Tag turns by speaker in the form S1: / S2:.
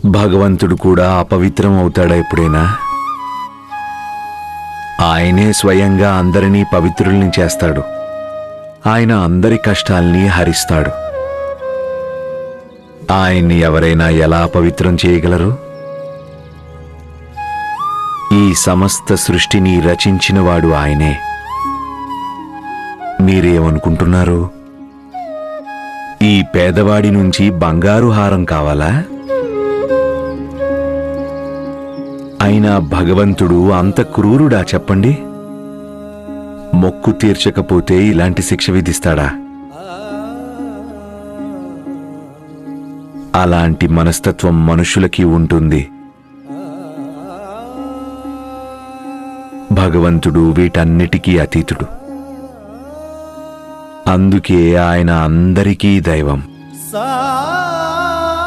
S1: భగవంతుడు కూడా అపవిత్రం అవుతాడా ఎప్పుడైనా? ఆయనే స్వయంగా అందరినీ పవిత్రుల్ని చేస్తాడు. ఆయన అందరి కష్టాల్ని హరిస్తాడు. ఆయన్ని ఎవరైనా ఎలా పవిత్రం చేయగలరు? ఈ సమస్త సృష్టిని రచించినవాడు ఆయనే. మీరేమనుకుంటున్నారు? ఈ పేదవాడి నుంచి బంగారు హారం కావాలా? అయినా భగవంతుడు అంత క్రూరుడా చెప్పండి? మొక్కు తీర్చకపోతే ఇలాంటి శిక్ష విధిస్తాడా? అలాంటి మనస్తత్వం మనుషులకి ఉంటుంది. భగవంతుడు వీటన్నిటికీ అతీతుడు. అందుకే ఆయన అందరికీ దైవం.